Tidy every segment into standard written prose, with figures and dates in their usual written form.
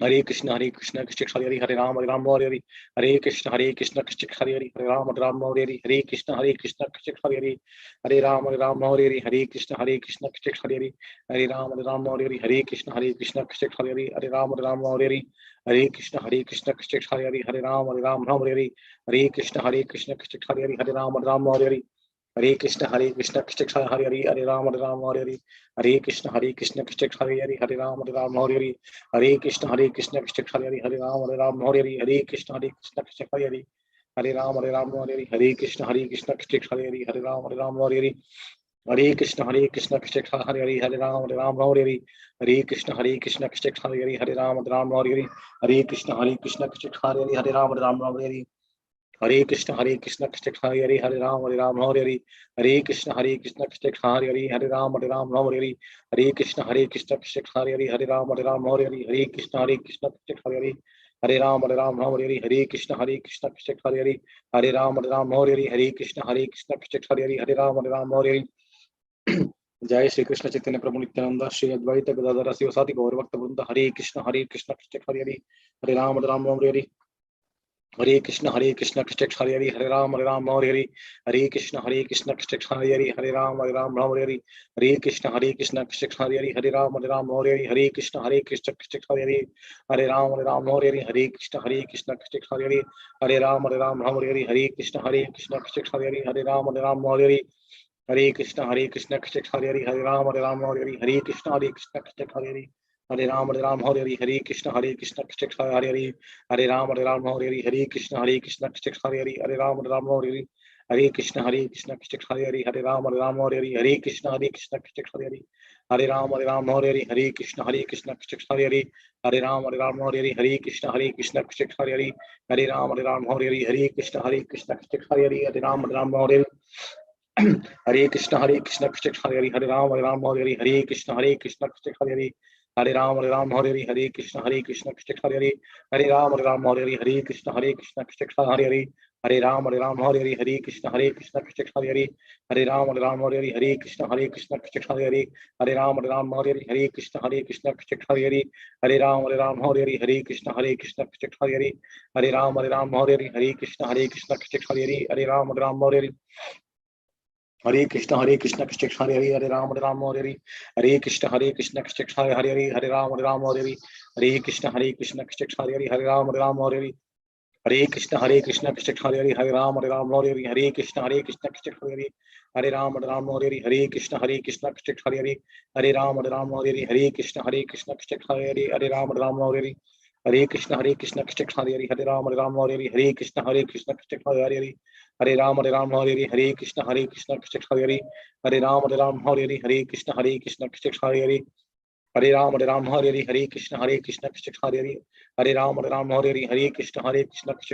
Hare Krishna Krishna Hare Hare Ram Ram Hare Krishna Krishna Hare Hare Ram Ram Hare Krishna Krishna Hare Ram Ram Hare Krishna Krishna Hare Ram Ram Hare Krishna Hare Ram Ram Hare Krishna Hare Ram Ram Hare Krishna Hare Ram Ram Hare Krishna Krishna Hare Ram Ram Hare Krishna Hare Ram Ram Hare Krishna Krishna Hare Ram Hare Krishna Krishna Hare Ram Hare Krishna Krishna Hare Ram Hare Krishna Krishna Hare Ram Hare Krishna Krishna Hare Ram Hare Krishna Krishna Hare Ram Hare Krishna Krishna Hare Ram Hare Krishna Krishna Hare Ram Hare Krishna Krishna Hare Ram Hare Krishna Krishna Hare Ram Hare Krishna Krishna Hare Ram Hare Krishna Krishna Hare Ram Hare जय श्री कृष्ण चैतन्य प्रभु नित्यानंद श्री अद्वैत गदाधर शिवसादि गौर भक्त वृंद हरे कृष्ण कृष्ण हरे राम हरे Hare Krishna Krishna Hare Ram Hare Krishna Krishna Hare Ram Hare Krishna Krishna Hare Ram Hare Krishna Krishna Hare Ram Hare Krishna Krishna Hare Ram Hare Krishna Krishna Hare Ram Hare Krishna Hare Ram Hare Krishna Krishna Hare Ram Hare Krishna Krishna Hare Ram Hare Krishna Hare Ram Hare Krishna Krishna Hare Ram Hare Krishna Krishna Hare Ram Hare Krishna Krishna Hare Ram Hare Krishna Krishna Hare Ram Hare Krishna Hare Ram Hare Krishna Krishna Hare Ram Hare Krishna Krishna Hare Ram Hare Krishna Krishna Hare Ram Hare Krishna Krishna Hare Ram Hare Krishna Krishna Hare Ram Hare Krishna Krishna Hare Ram Hare Krishna Krishna Hare Ram Hare Krishna Krishna Hare Ram Hare Krishna Hare Ram Hare Krishna Krishna Hare Ram Hare Krishna Krishna Hare Ram Hare Krishna Krishna Hare Ram Hare Krishna Krishna Hare Ram Hare Krishna Krishna Hare Ram Hare Krishna Krishna Hare Ram Hare Krishna Hare Ram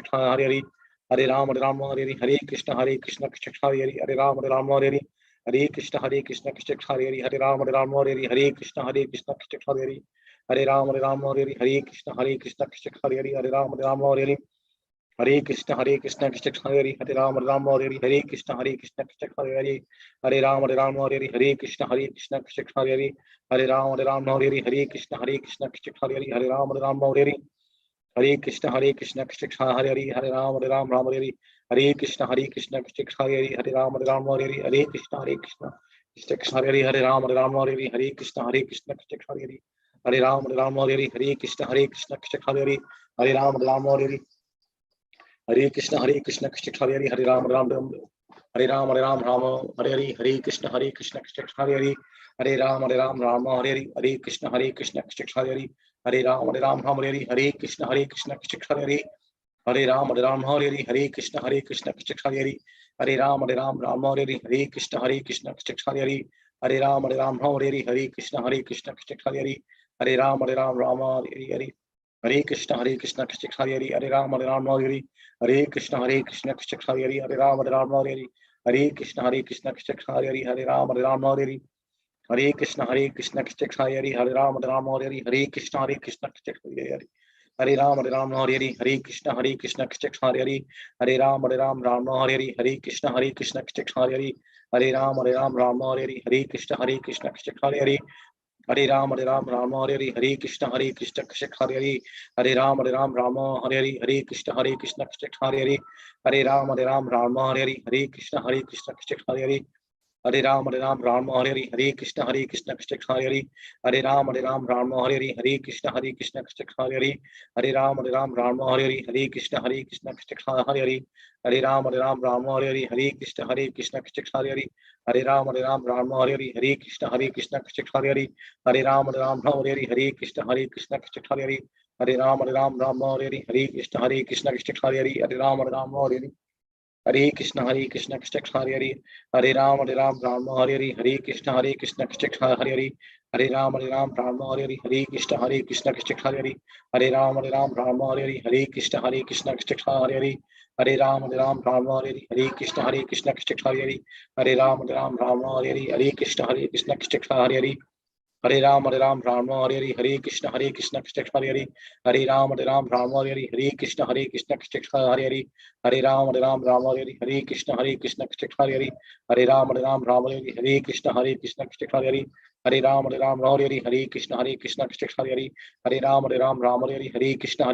Hare Krishna Krishna Hare Ram Hare Krishna Krishna Hare Ram Hare Krishna Krishna Hare Ram Hare Krishna Krishna Hare Ram Hare Krishna Krishna Hare Ram Hare Krishna Krishna Hare Ram Hare Krishna Krishna Hare Ram Hare Krishna Krishna Hare Ram Hare Krishna Krishna Hare Ram Hare Krishna Hare Ram Hare Krishna Krishna Hare Ram Hare Krishna Hare Ram Hare Krishna Krishna Hare Ram Hare Krishna Hare Ram Hare Krishna Krishna Hare Ram Hare Krishna Krishna Hare Ram Hare Krishna Krishna Hare Ram Hare Krishna Hare Ram Hare Krishna Hare Ram Hare Krishna Krishna Hare Ram Hare Ram Ram Hare Krishna Krishna Hare Ram Hare Krishna Krishna Hare Ram Hare Krishna Krishna Hare Ram Hare Krishna Krishna Hare Ram Hare Krishna Krishna Hare Ram Hare Krishna Krishna Hare Ram Hare Krishna Krishna Hare Ram Hare Krishna Krishna Hare Ram Hare Krishna Krishna Hare Ram Hare Krishna Krishna Hare Ram Hare Krishna Krishna Hare Ram Hare Krishna Krishna Hare Ram Hare Krishna Krishna Hare Ram Hare Krishna Krishna Hare हरे राम राम हरे हरे कृष्ण कृष्ण हरे राम राम हरे कृष्ण कृष्ण हरे राम राम हरे कृष्ण कृष्ण हरे राम राम हरे कृष्ण कृष्ण हरे राम राम हरे कृष्ण कृष्ण हरे राम राम हरे कृष्ण कृष्ण हरे राम राम हरे कृष्ण कृष्ण हरे राम राम हरे कृष्ण कृष्ण हरे राम राम हरे कृष्ण कृष्ण हरे राम राम हरे कृष्ण कृष्ण हरे राम हरे कृष्ण कृष्ण हरे राम हरे कृष्ण कृष्ण हरे राम राम हरे कृष्ण कृष्ण हरे राम हरे कृष्ण कृष्ण हरे राम राम हरे कृष्ण कृष्ण हरे कृष्ण कृष्ण हरे राम हरे कृष्ण कृष्ण हरे राम हरे कृष्ण कृष्ण हरे राम हरे कृष्ण कृष्ण हरे राम हरे कृष्ण कृष्ण हरे राम हरे कृष्ण कृष्ण हरे राम हरे कृष्ण कृष्ण हरे राम हरे कृष्ण कृष्ण हरे राम हरे कृष्ण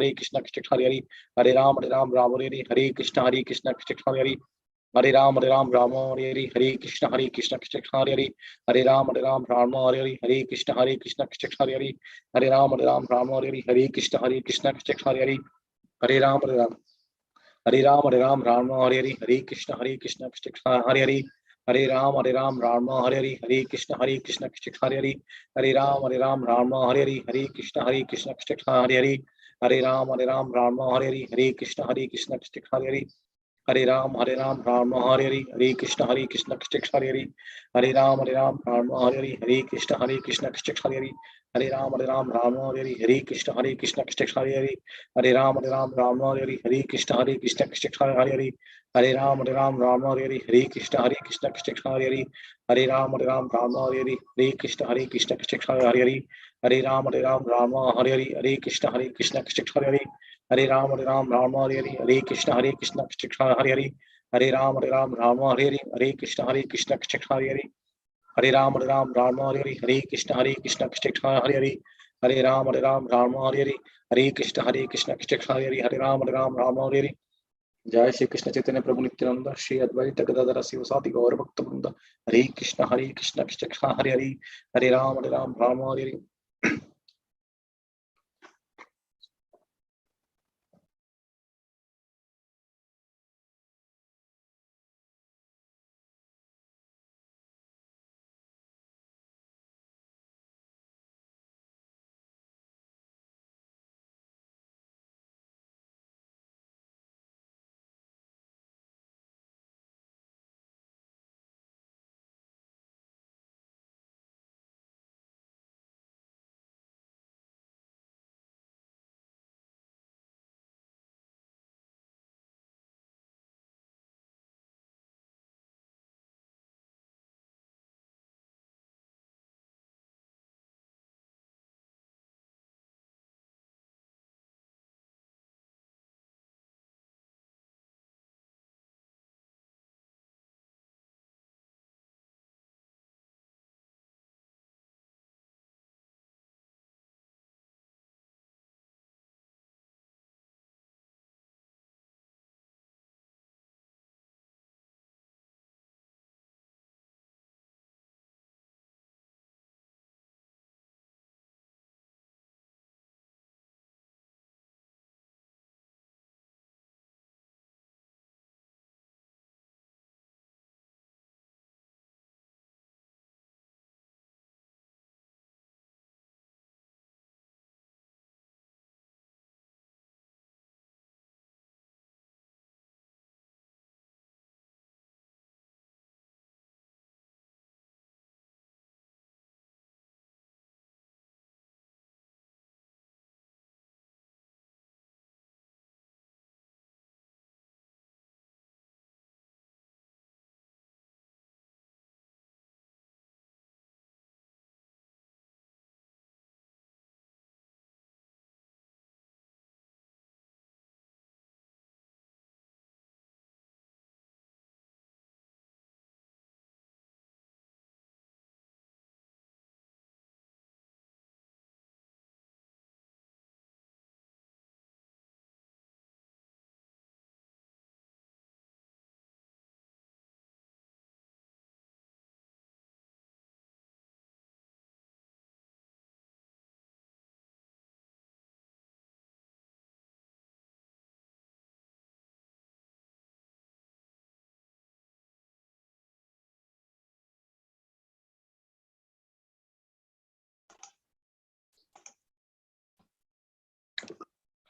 कृष्ण हरे राम हरे कृष्ण कृष्ण हरे राम हरे कृष्ण कृष्ण हरे कृष्ण कृष्ण हरे कृष्ण कृष्ण हरे कृष्ण कृष्ण हरे राम राम हरे कृष्ण कृष्ण हरे राम राम हरे कृष्ण कृष्ण हरे राम राम हरे कृष्ण कृष्ण हरे राम राम हरे कृष्ण कृष्ण हरे राम राम हरे कृष्ण कृष्ण हरे राम राम कृष्ण राम हरे कृष्ण हरे कृष्ण कृष्ण हरे राम हरे कृष्ण कृष्ण हरे कृष्ण कृष्ण हरे कृष्ण कृष्ण हरे राम जय श्री कृष्ण चैतन्य प्रभु नित्यानंद श्री अद्वैत गदाधर शिवसादि गौर भक्त वृंद हरे कृष्ण कृष्ण हरे Ram Hare Hare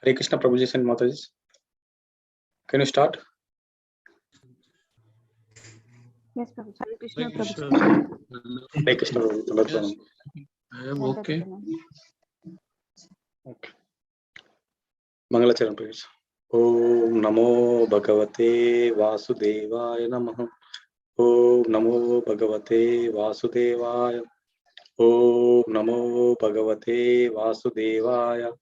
Hare Krishna Prabhuji and Mataji. Can you start? Yes, Prabhuji. Hare Krishna, Hare Krishna. Prabhuji. Hare Krishna Prabhuji. Yes, I am okay. Okay. Mangalacharan please. Om Namo Bhagavate Vasudevaya Namaha. Om Namo Bhagavate Vasudevaya. Om Namo Bhagavate Vasudevaya.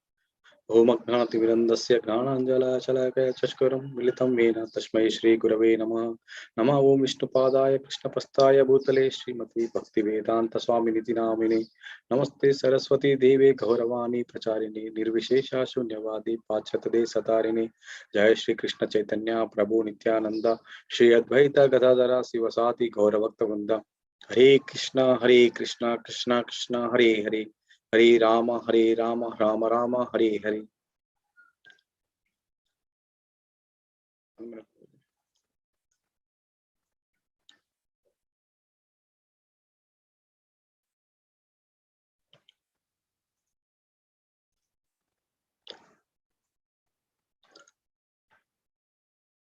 Om Agnanatimirandasya Gnananjala Chalakaya Chashkaram Militam Mena Tashmai Shri Gurave Namaha. Nama Om Vishnupadaya Krishna Prasthaya Bhutale Srimati Bhakti Vedanta Swami Niti Namine. Namaste Saraswati Deve Gauravani Pracharini Nirvishesha Shunyavadi Pachatade Satarini. Jai Shri Krishna Chaitanya Prabhu Nityananda Shri Advaita Gadadara Sivasati Gauravakta Vrinda. Hare Krishna Krishna Krishna Hare Hare. Hare Rama, Rama Rama, Hare Hare.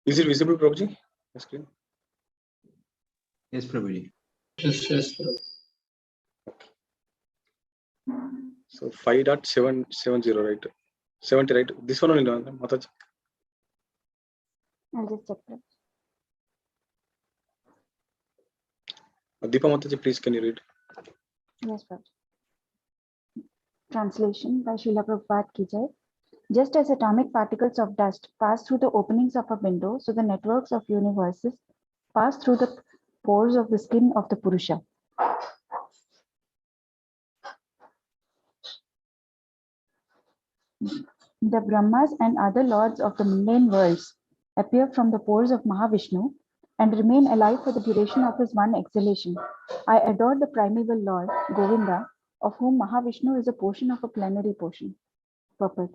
Is it visible, Prabhuji? The screen? Yes, Prabhuji. Yes. So 5.770, right? 70, right? This one only, no, Mataji. I'll just check that. Deepa Mataji, please, can you read? Yes, Prabhuji. Translation by Srila Prabhupada Ki Jai. Just as atomic particles of dust pass through the openings of a window, so the networks of universes pass through the pores of the skin of the Purusha. The Brahmas and other lords of the mundane worlds appear from the pores of Mahavishnu and remain alive for the duration of his one exhalation. I adore the primeval Lord, Govinda, of whom Mahavishnu is a portion of a plenary portion. Purport.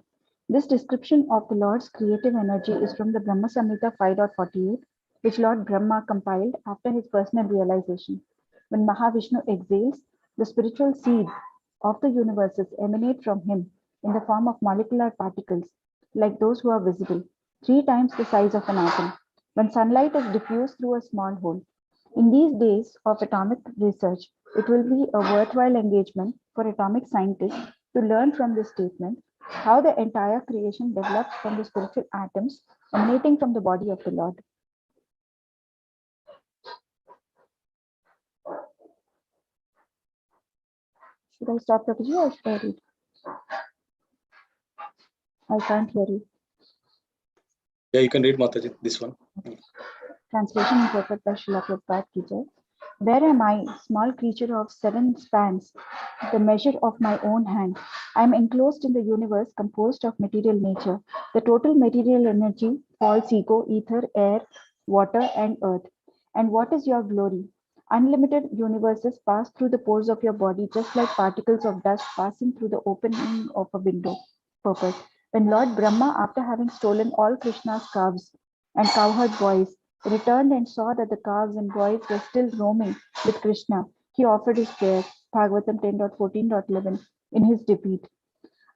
This description of the Lord's creative energy is from the Brahma Samhita 5.48, which Lord Brahma compiled after his personal realization. When Mahavishnu exhales, the spiritual seed of the universes emanate from him in the form of molecular particles, like those who are visible, 3 times the size of an atom, when sunlight is diffused through a small hole. In these days of atomic research, it will be a worthwhile engagement for atomic scientists to learn from this statement how the entire creation develops from the spiritual atoms emanating from the body of the Lord. Should I stop, Prabhuji, or should I read? I can't hear you. Yeah, you can read Mataji, this one. Translation and purport by Srila Prabhupada Ki Jai. Where am I, small creature of 7 spans, the measure of my own hand? I am enclosed in the universe composed of material nature. The total material energy falls ego, ether, air, water, and earth. And what is your glory? Unlimited universes pass through the pores of your body, just like particles of dust passing through the opening of a window. Purpose. When Lord Brahma, after having stolen all Krishna's calves and cowherd boys, returned and saw that the calves and boys were still roaming with Krishna, he offered his prayer, Bhagavatam 10.14.11, in his defeat.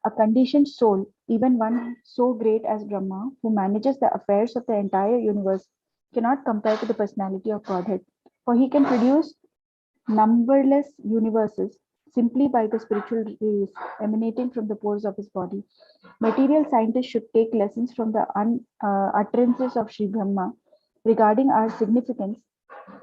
A conditioned soul, even one so great as Brahma, who manages the affairs of the entire universe, cannot compare to the personality of Godhead, for he can produce numberless universes simply by the spiritual rays emanating from the pores of his body. Material scientists should take lessons from the utterances of Sri Brahma regarding our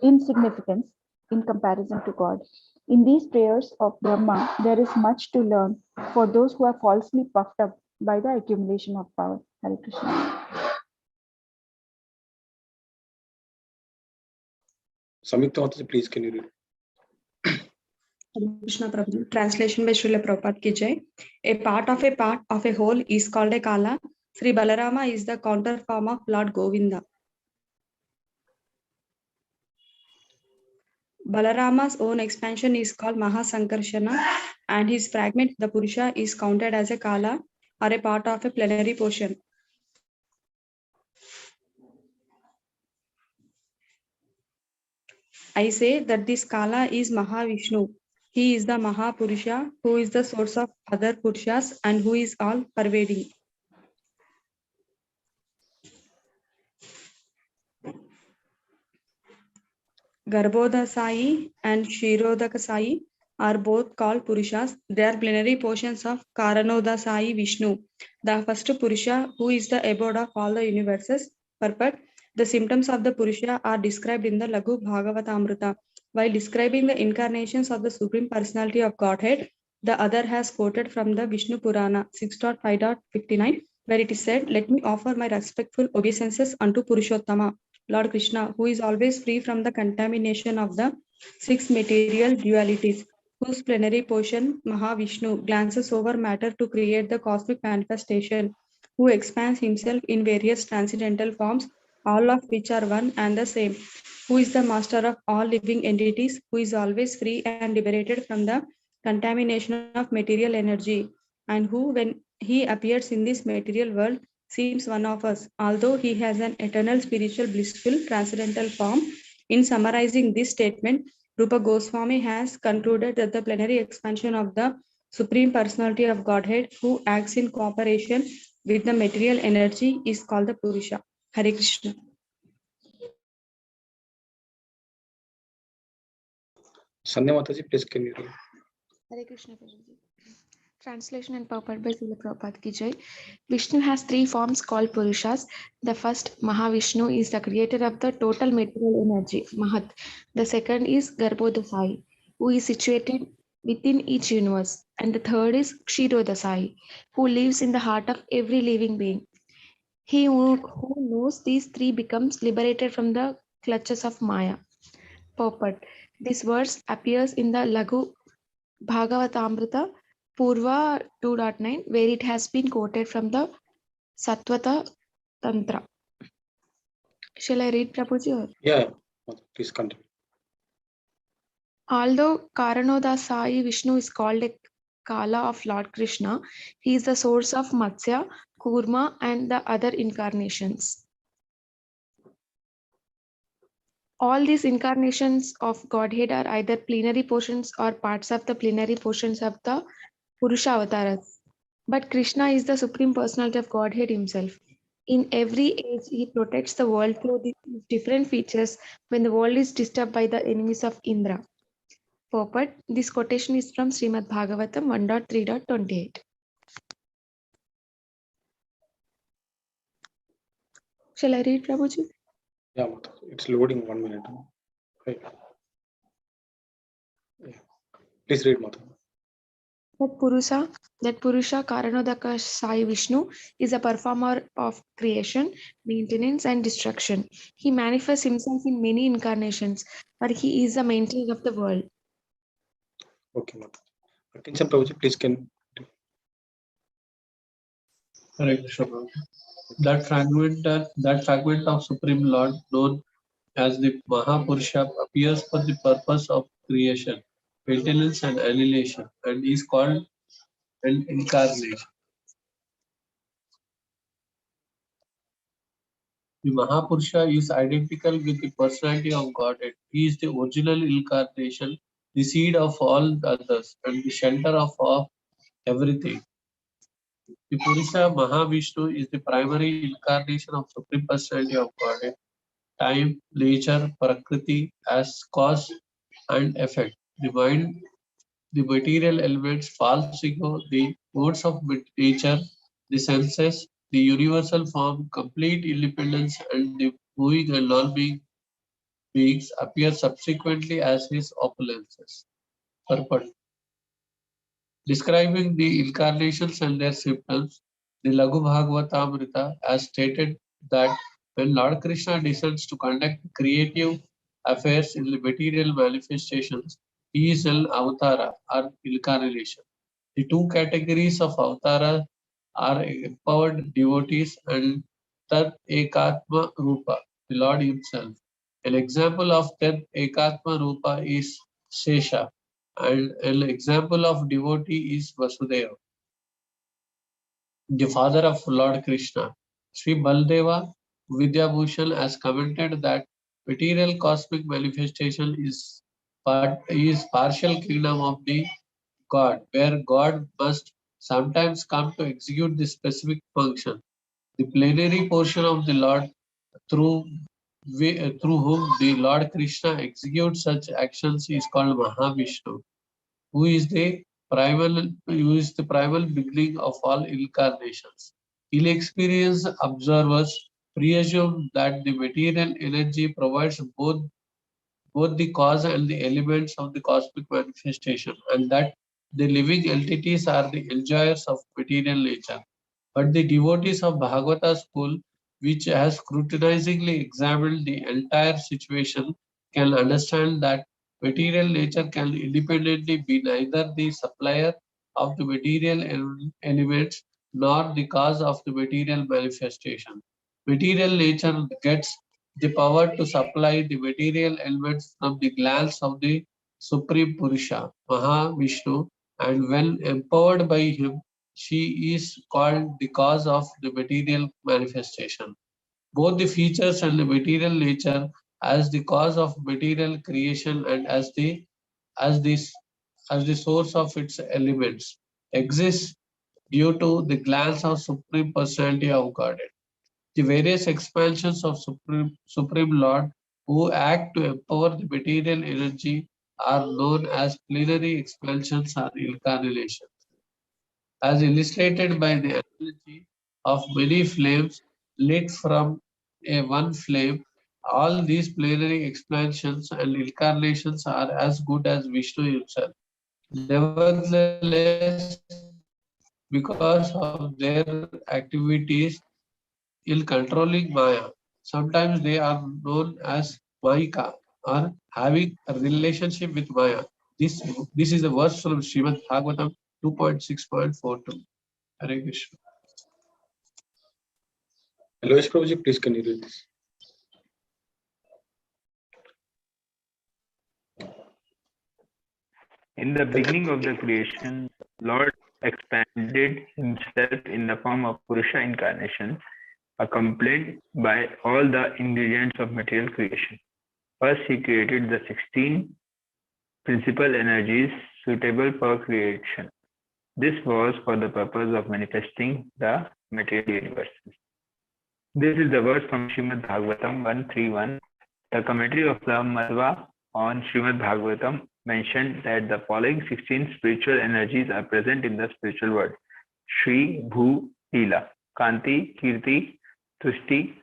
insignificance in comparison to God. In these prayers of Brahma, there is much to learn for those who are falsely puffed up by the accumulation of power. Hare Krishna. Samyukta Mataji, please, can you read? Krishna Prabhu. Translation by Srila Prabhupada Ki Jai. A part of a whole is called a Kala. Sri Balarama is the counter form of Lord Govinda. Balarama's own expansion is called Mahasankarshana, and his fragment, the Purusha, is counted as a Kala or a part of a plenary portion. I say that this Kala is Mahavishnu. He is the Mahapurusha, who is the source of other Purushas and who is all pervading. Garbhodasai and Shirodakasai are both called Purushas. They are plenary portions of Karanodasai Vishnu, the first Purusha who is the abode of all the universes. Purport. The symptoms of the Purusha are described in the Lagu Bhagavatamrita. While describing the incarnations of the Supreme Personality of Godhead, the other has quoted from the Vishnu Purana 6.5.59, where it is said, "Let me offer my respectful obeisances unto Purushottama, Lord Krishna, who is always free from the contamination of the six material dualities, whose plenary portion, Mahavishnu, glances over matter to create the cosmic manifestation, who expands himself in various transcendental forms, all of which are one and the same, who is the master of all living entities, who is always free and liberated from the contamination of material energy, and who, when he appears in this material world, seems one of us, although he has an eternal spiritual blissful transcendental form." In summarizing this statement, Rupa Goswami has concluded that the plenary expansion of the Supreme Personality of Godhead, who acts in cooperation with the material energy, is called the Purusha. Hare Krishna. Sandhya Mataji, please can you read? Hare Krishna Prabhuji. Translation and purport by Srila Prabhupada ki jai. Vishnu has three forms called Purushas. The first, Mahavishnu, is the creator of the total material energy, Mahat. The second is Garbhodasai, who is situated within each universe. And the third is Kshirodasai, who lives in the heart of every living being. He who knows these three becomes liberated from the clutches of Maya. Purport. This verse appears in the Lagu Bhagavatamrita Purva 2.9, where it has been quoted from the Satvata Tantra. Shall I read, Prabhuji? Or? Yeah, please continue. Although Karanodasai Vishnu is called a Kala of Lord Krishna, he is the source of Matsya, Kurma, and the other incarnations. All these incarnations of Godhead are either plenary portions or parts of the plenary portions of the Purusha avatars. But Krishna is the Supreme Personality of Godhead himself. In every age, he protects the world through these different features when the world is disturbed by the enemies of Indra. Purport. This quotation is from Srimad Bhagavatam 1.3.28. Shall I read, Prabhuji? Yeah, Mataji, it's loading 1 minute. Right. Yeah. Please read, Mataji. That Purusha Karanodakasai Vishnu is a performer of creation, maintenance, and destruction. He manifests himself in many incarnations, but he is the maintainer of the world. Okay, Mataji. Attention, Prabhuji, please can. Hare Krishna Prabhu. That fragment of Supreme Lord known as the Mahapurusha appears for the purpose of creation, maintenance and annihilation, and is called an incarnation. The Mahapurusha is identical with the personality of Godhead. He is the original incarnation, the seed of all others, and the center of everything. The Purusha Mahavishnu is the primary incarnation of Supreme Personality of Godhead. Time, nature, Prakriti as cause and effect. The mind, the material elements, false ego, the modes of nature, the senses, the universal form, complete independence, and the moving and non-being beings appear subsequently as his opulences. Purport. Describing the incarnations and their symptoms, the Lagu Bhagavatamrita has stated that when Lord Krishna descends to conduct creative affairs in the material manifestations, he is an avatara or incarnation. The two categories of avatara are empowered devotees and Tat Ekatma Rupa, the Lord himself. An example of Tat Ekatma Rupa is Sesha, and an example of devotee is Vasudeva, the father of Lord Krishna. Sri Baldeva Vidyabhushan has commented that material cosmic manifestation is partial kingdom of the God, where God must sometimes come to execute the specific function. The plenary portion of the Lord through through whom the Lord Krishna executes such actions is called Mahavishnu, who is the primal beginning of all incarnations. Ill-experienced observers presume that the material energy provides both the cause and the elements of the cosmic manifestation, and that the living entities are the enjoyers of material nature. But the devotees of Bhagavata school, which has scrutinizingly examined the entire situation, can understand that material nature can independently be neither the supplier of the material elements nor the cause of the material manifestation. Material nature gets the power to supply the material elements from the glance of the Supreme Purusha, Mahavishnu, and when empowered by him, she is called the cause of the material manifestation. Both the features and the material nature as the cause of material creation and as the source of its elements exist due to the glance of Supreme Personality of Godhead. The various expansions of Supreme Lord who act to empower the material energy are known as plenary expansions or incarnations. As illustrated by the analogy of many flames lit from one flame, all these plenary expansions and incarnations are as good as Vishnu himself. Nevertheless, because of their activities in controlling Maya, sometimes they are known as Mayika or having a relationship with Maya. This is a verse from Srimad Bhagavatam 2.6.42. Hare Krishna. Alois Prabhuji, please can you read this? In the beginning of the creation, Lord expanded himself in the form of Purusha incarnation, accompanied by all the ingredients of material creation. First, he created the 16 principal energies suitable for creation. This was for the purpose of manifesting the material universes. This is the verse from Srimad Bhagavatam 131. The commentary of the Madhva on Srimad Bhagavatam mentioned that the following 16 spiritual energies are present in the spiritual world: Shri, Bhu, Ila, Kanti, Kirti, Tushti,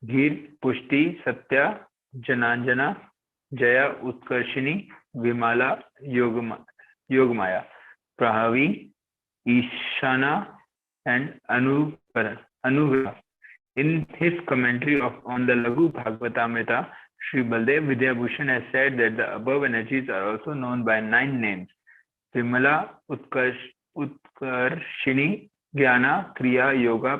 Dhir, Pushti, Satya, Jananjana, Jaya, Utkarshini, Vimala, Yogamaya, Prahavi, Ishana, and Anugraha. In his commentary on the Laghu Bhagavatamrita, Sri Baldev Vidyabhushan has said that the above energies are also known by 9 names: Vimala, Utkarshini, Jnana, Kriya, Yoga,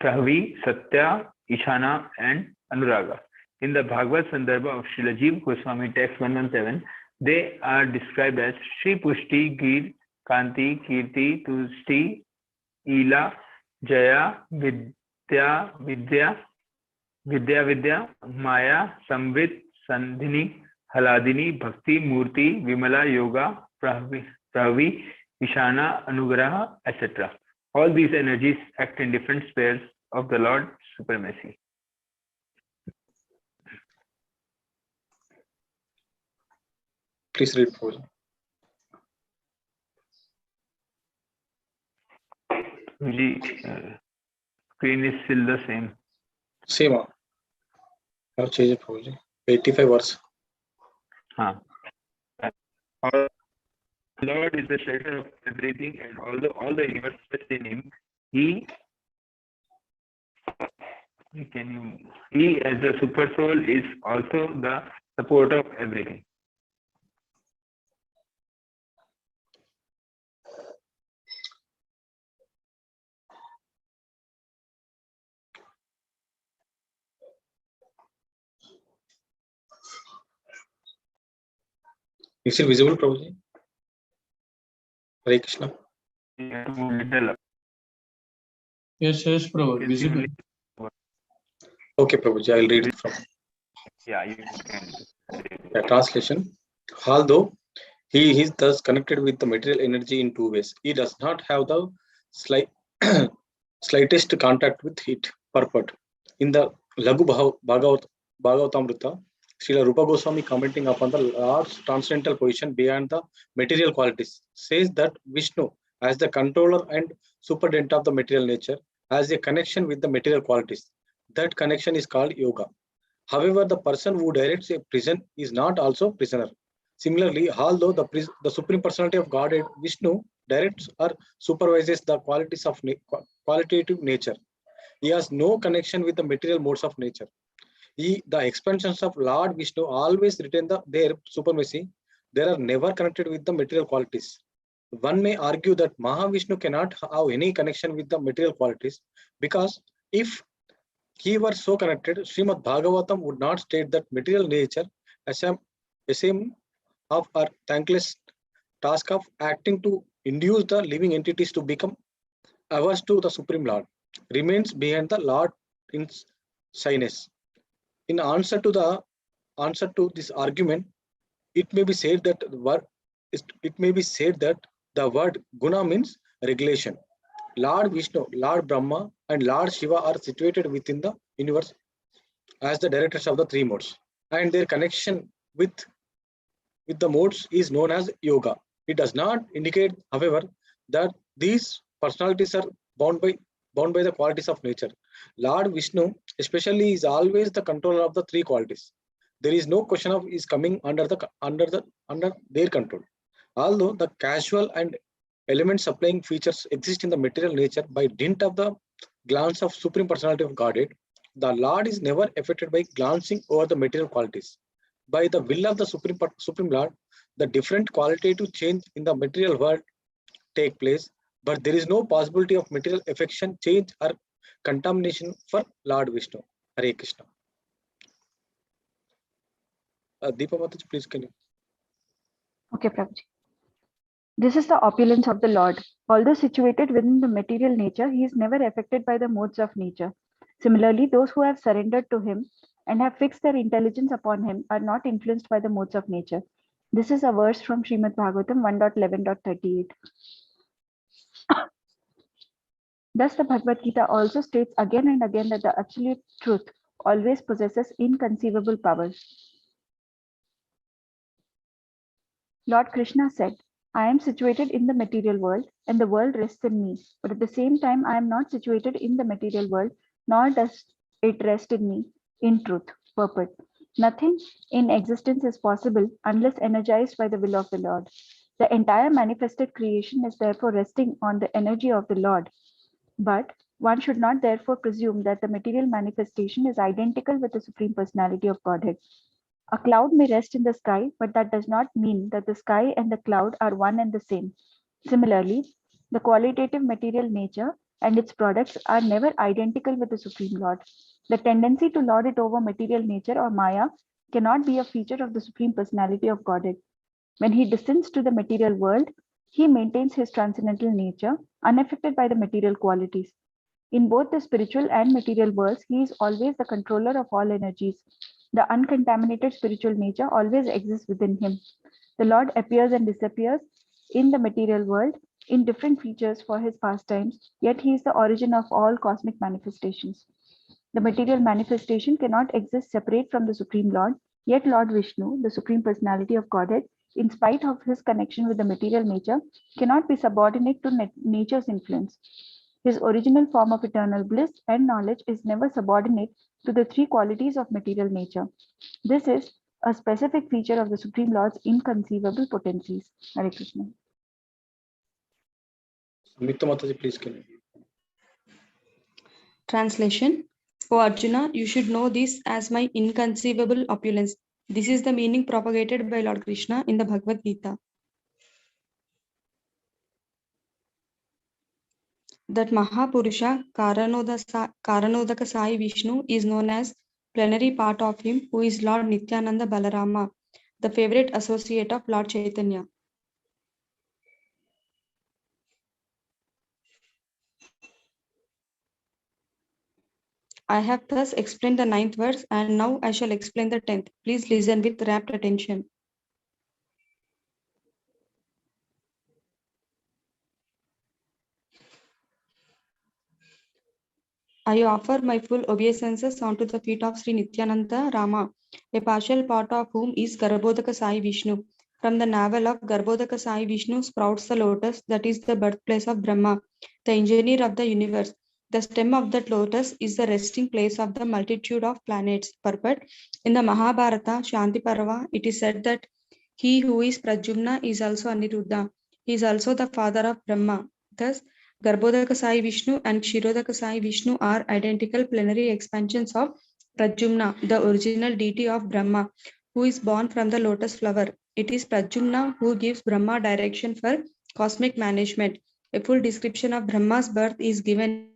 Prahavi, Satya, Ishana, and Anuraga. In the Bhagavad Sandarbha of Srila Jiva Goswami, text 117, they are described as Shri Pushti, Gir, Kanti, Kirti, Tushti, Ila, Jaya, Vidya, Maya, Samvit, Sandhini, Haladini, Bhakti, Murti, Vimala, Yoga, Prahavi, Ishana, Anugraha, etc. All these energies act in different spheres of the Lord's supremacy. Please read, Prabhuji. Screen is still the same. Same. I'll change it, Prabhuji. 85 verse. Our Lord is the shelter of everything, and all the universe rests in him. He as the super soul is also the support of everything. Is it visible, Prabhuji? Hare Krishna. Yes, Prabhu. Visible. Okay, Prabhuji, I'll read it from. Yeah, you can. The translation. Although he is thus connected with the material energy in 2 ways, he does not have the slightest contact with it. Purport. In the Lagu Bhagavatamrita, Srila Rupa Goswami commenting upon the Lord's transcendental position beyond the material qualities, says that Vishnu, as the controller and superintendent of the material nature, has a connection with the material qualities. That connection is called yoga. However, the person who directs a prison is not also prisoner. Similarly, although the Supreme Personality of Godhead, Vishnu, directs or supervises the qualities of qualitative nature, he has no connection with the material modes of nature. The expansions of Lord Vishnu always retain their supremacy. They are never connected with the material qualities. One may argue that Mahavishnu cannot have any connection with the material qualities because if he were so connected, Srimad Bhagavatam would not state that material nature as a same of our thankless task of acting to induce the living entities to become averse to the Supreme Lord remains behind the Lord in shyness. In answer to this argument, it may be said that the word guna means regulation. Lord Vishnu, Lord Brahma, and Lord Shiva are situated within the universe as the directors of the three modes, and their connection with the modes is known as yoga. It does not indicate, however, that these personalities are bound by the qualities of nature. Lord Vishnu, especially, is always the controller of the three qualities. There is no question of is coming under their control. Although the casual and element supplying features exist in the material nature by dint of the glance of Supreme Personality of Godhead, the Lord is never affected by glancing over the material qualities. By the will of the Supreme Lord, the different qualitative change in the material world take place, but there is no possibility of material affection, change, or contamination for Lord Vishnu. Hare Krishna. Deepa Mataji, please can you? Okay, Prabhuji. This is the opulence of the Lord. Although situated within the material nature, he is never affected by the modes of nature. Similarly, those who have surrendered to him and have fixed their intelligence upon him are not influenced by the modes of nature. This is a verse from Srimad Bhagavatam 1.11.38. Thus, the Bhagavad Gita also states again and again that the absolute truth always possesses inconceivable powers. Lord Krishna said, I am situated in the material world and the world rests in me. But at the same time, I am not situated in the material world, nor does it rest in me in truth, purport. Nothing in existence is possible unless energized by the will of the Lord. The entire manifested creation is therefore resting on the energy of the Lord. But one should not therefore presume that the material manifestation is identical with the Supreme Personality of Godhead. A cloud may rest in the sky, but that does not mean that the sky and the cloud are one and the same. Similarly, the qualitative material nature and its products are never identical with the Supreme Lord. The tendency to lord it over material nature or Maya cannot be a feature of the Supreme Personality of Godhead. When he descends to the material world, he maintains his transcendental nature, unaffected by the material qualities. In both the spiritual and material worlds, he is always the controller of all energies. The uncontaminated spiritual nature always exists within him. The Lord appears and disappears in the material world in different features for his pastimes, yet he is the origin of all cosmic manifestations. The material manifestation cannot exist separate from the Supreme Lord, yet Lord Vishnu, the Supreme Personality of Godhead, in spite of his connection with the material nature, cannot be subordinate to nature's influence. His original form of eternal bliss and knowledge is never subordinate to the three qualities of material nature. This is a specific feature of the Supreme Lord's inconceivable potencies. Hare Krishna. Samyukta Mataji, please can you? Translation. O Arjuna, you should know this as my inconceivable opulence. This is the meaning propagated by Lord Krishna in the Bhagavad Gita. That Mahapurusha Karanodaka Sai Vishnu is known as plenary part of him, who is Lord Nityananda Balarama, the favorite associate of Lord Chaitanya. I have thus explained the 9th verse, and now I shall explain the 10th. Please listen with rapt attention. I offer my full obeisances onto the feet of Sri Nityananda Rama, a partial part of whom is Garbhodaka Sai Vishnu. From the navel of Garbhodaka Sai Vishnu sprouts the lotus that is the birthplace of Brahma, the engineer of the universe. The stem of that lotus is the resting place of the multitude of planets. Purport. In the Mahabharata, Shanti Parva, it is said that he who is Pradyumna is also Aniruddha. He is also the father of Brahma. Thus, Garbhodaka Sai Vishnu and Kshirodaka Sai Vishnu are identical plenary expansions of Pradyumna, the original deity of Brahma, who is born from the lotus flower. It is Pradyumna who gives Brahma direction for cosmic management. A full description of Brahma's birth is given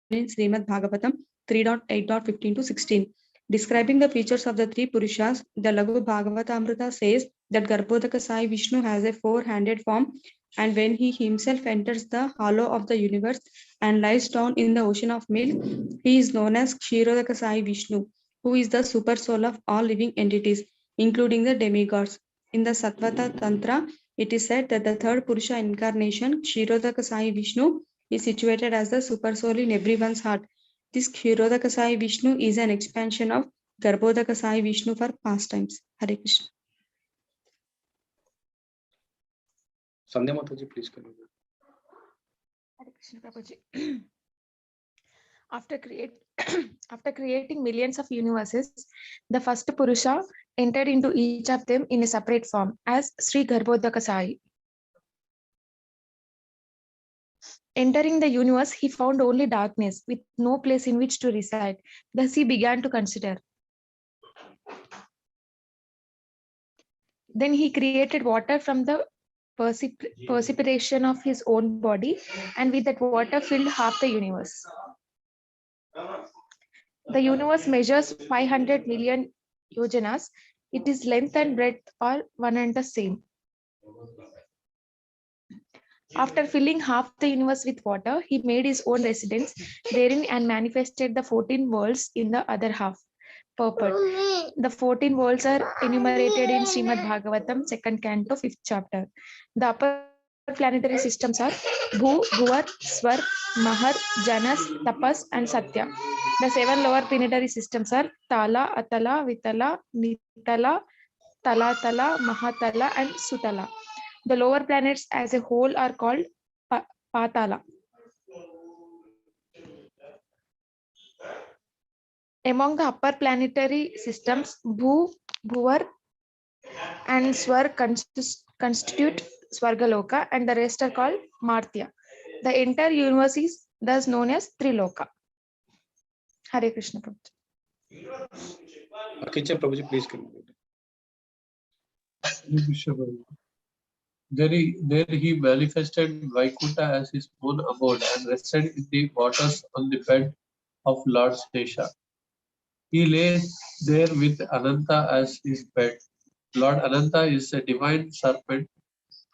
in Srimad Bhagavatam 3.8.15 to 16. Describing the features of the three Purushas, the Laghu Bhagavatamrita says that Garbhodaka Sai Vishnu has a four-handed form, and when he himself enters the hollow of the universe and lies down in the ocean of milk, he is known as Kshirodaka Sai Vishnu, who is the super soul of all living entities, including the demigods. In the Satvata Tantra, it is said that the third Purusha incarnation, Kshirodaka Sai Vishnu, is situated as the super soul in everyone's heart. This Kshirodaka Sai Vishnu is an expansion of Garbhodaka Sai Vishnu for pastimes. Hare Krishna. Sandhya Mataji, please continue. Hare Krishna Prabhuji. After creating millions of universes, the first Purusha entered into each of them in a separate form as Sri Garbhodaka Sai. Entering the universe, he found only darkness with no place in which to reside. Thus he began to consider. Then he created water from the precipitation of his own body, and with that water filled half the universe. The universe measures 500 million yojanas. Its length and breadth are one and the same. After filling half the universe with water, he made his own residence therein and manifested the 14 worlds in the other half. Purport. The 14 worlds are enumerated in Srimad Bhagavatam, 2nd canto, 5th chapter. The upper planetary systems are Bhu, Bhuvar, Swar, Mahar, Janas, Tapas, and Satya. The 7 lower planetary systems are Tala, Atala, Vitala, Nitala, Talatala, Mahatala, and Sutala. The lower planets as a whole are called Patala. Among the upper planetary systems, Bhu, Bhuvar, and Swar constitute Swargaloka, and the rest are called Martya. The entire universe is thus known as Triloka. Hare Krishna Prabhuji. Akincha Prabhuji, please continue. There he manifested Vaikuntha as his own abode and rested in the waters on the bed of Lord Sesha. He lay there with Ananta as his bed. Lord Ananta is a divine serpent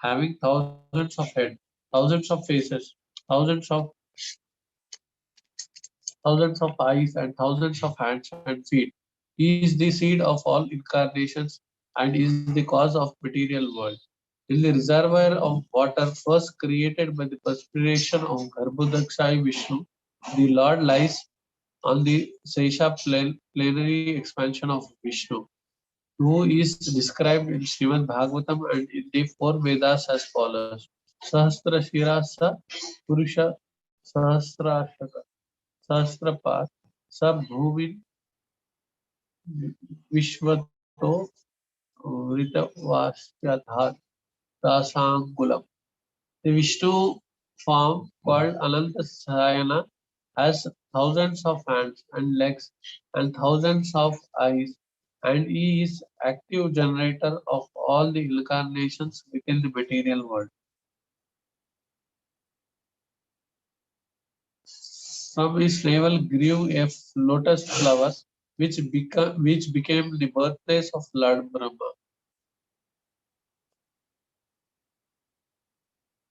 having thousands of heads, thousands of faces, thousands of eyes, and thousands of hands and feet. He is the seed of all incarnations and is the cause of material world. In the reservoir of water first created by the perspiration of Garbhodaka Sai Vishnu, the Lord lies on the Sesha plenary expansion of Vishnu, who is described in Srimad Bhagavatam and in the 4 Vedas as follows. Sahasra Shirasa Purusha Sahasrashaka Sahasrapat Sab Bhuvin Vishwato Ritavasyadhat Rasangulam. The Vishnu form called Ananta Sayana has thousands of hands and legs and thousands of eyes, and he is active generator of all the incarnations within the material world. From his navel grew a lotus flower, which became the birthplace of Lord Brahma.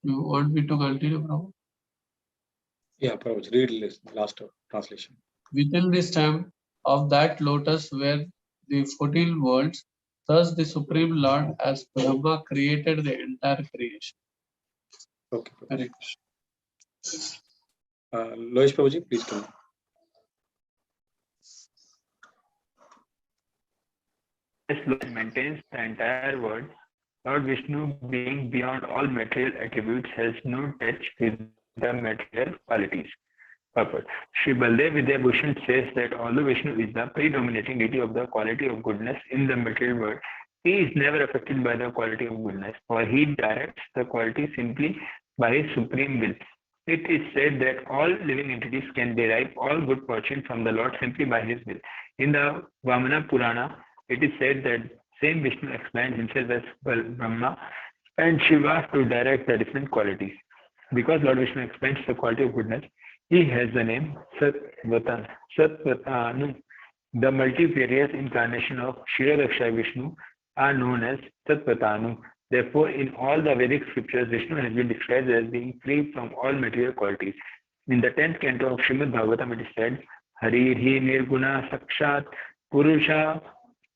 You want me to continue, Prabhu? Yeah, Prabhuji, read this last translation. Within the stem of that lotus were the 14 worlds. Thus, the Supreme Lord, as Brahma, created the entire creation. Okay. Correct. Loish Prabhuji, please continue. Lord maintains the entire world. Lord Vishnu, being beyond all material attributes, has no touch with the material qualities. Purport. Sri Baldev Vidyabhushan says that although Vishnu is the predominating deity of the quality of goodness in the material world, he is never affected by the quality of goodness, for he directs the quality simply by his supreme will. It is said that all living entities can derive all good fortune from the Lord simply by his will. In the Vamana Purana, it is said that same Vishnu explains himself as Brahma and Shiva to direct the different qualities. Because Lord Vishnu explains the quality of goodness, he has the name Satvatanu. The multifarious incarnation of Kshirodakashayi Vishnu are known as Satvatanu. Therefore, in all the Vedic scriptures, Vishnu has been described as being free from all material qualities. In the 10th canto of Srimad Bhagavatam, it is said, Hari Hi Nirguna Sakshat Purusha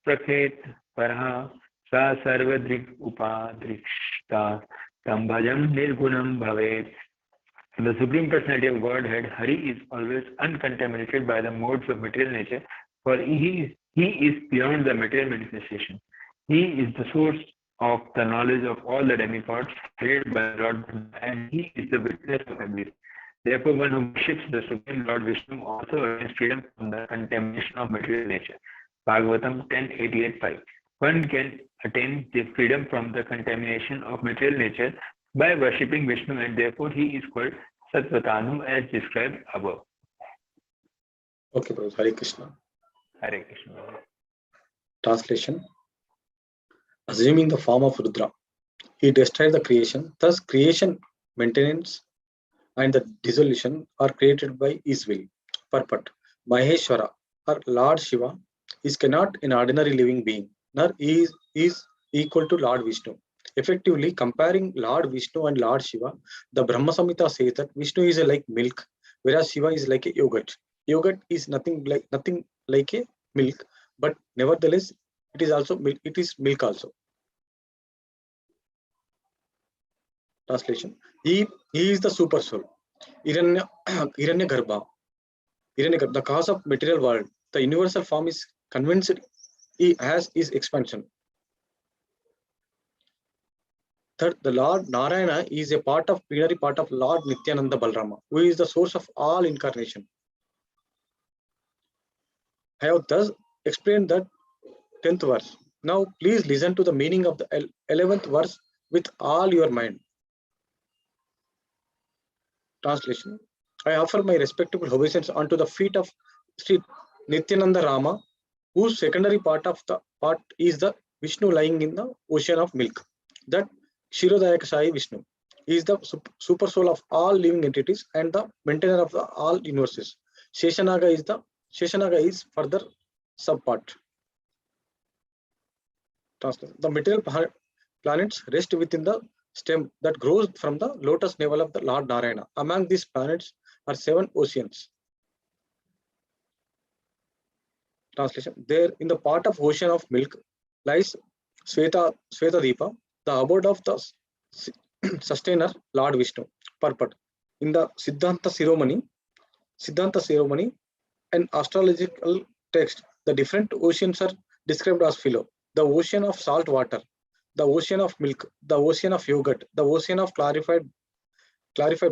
Prakhet Paraha Sa Sarvadrik Upadrikshta Tambhajam Nirgunam Bhavet. The Supreme Personality of Godhead, Hari, is always uncontaminated by the modes of material nature, for he is beyond the material manifestation. He is the source of the knowledge of all the demigods created by Lord, and he is the witness of everything. Therefore, one who worships the Supreme Lord Vishnu also attains freedom from the contamination of material nature. Bhagavatam 10.88.5. One can attain the freedom from the contamination of material nature by worshipping Vishnu, and therefore he is called Satvatanu as described above. Okay, Prabhu. Hare Krishna. Hare Krishna. Translation. Assuming the form of Rudra, he destroyed the creation. Thus, creation, maintenance, and the dissolution are created by his will. Purport. Maheshwara, or Lord Shiva, is cannot an ordinary living being, nor is equal to Lord Vishnu. Effectively, comparing Lord Vishnu and Lord Shiva, the Brahma Samhita says that Vishnu is like milk, whereas Shiva is like a yogurt. Yogurt is nothing like a milk, but nevertheless, it is also milk. It is milk also. Translation. He is the super soul. Hiranyagarbha. The cause of material world. The universal form is convinced he has his expansion. Third, the Lord Narayana is a plenary part of Lord Nityananda Balarama, who is the source of all incarnation. I have thus explained that 10th verse. Now, please listen to the meaning of the 11th verse with all your mind. Translation. I offer my respectable obeisance unto the feet of Sri Nityananda Rama, whose secondary part is the Vishnu lying in the ocean of milk. That Kshirodakashayi Vishnu is the super soul of all living entities and the maintainer of all universes. Sheshanaga is further subpart. The material planets rest within the stem that grows from the lotus navel of the Lord Narayana. Among these planets are 7 oceans. Translation. There, in the part of ocean of milk, lies Sweta Deepa, the abode of the sustainer Lord Vishnu. Purport. In the Siddhanta Shiromani, an astrological text, the different oceans are described as below: the ocean of salt water, the ocean of milk, the ocean of yogurt, the ocean of clarified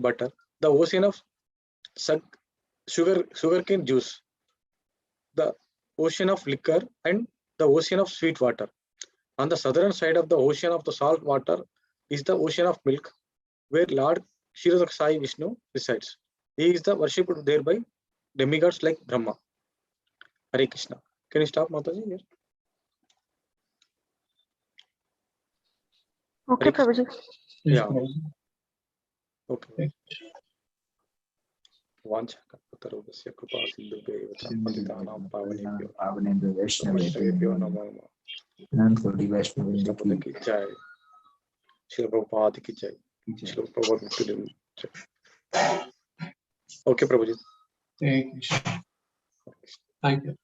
butter, the ocean of sugarcane juice, the ocean of liquor, and the ocean of sweet water. On the southern side of the ocean of the salt water is the ocean of milk, where Lord Kshirodakashayi Vishnu resides. He is the worshipped there by demigods like Brahma. Hare Krishna. Can you stop, Mataji? Here? Okay, Prabhuji. Yeah. Okay. Vanchakapatarobhasya kripa sindhubhyo patitanam pavanebhyo namo namaha. Ki jai. Srila Prabhupada ki jai. Srila Prabhupada ki jai. Okay, Prabhuji. Thank you.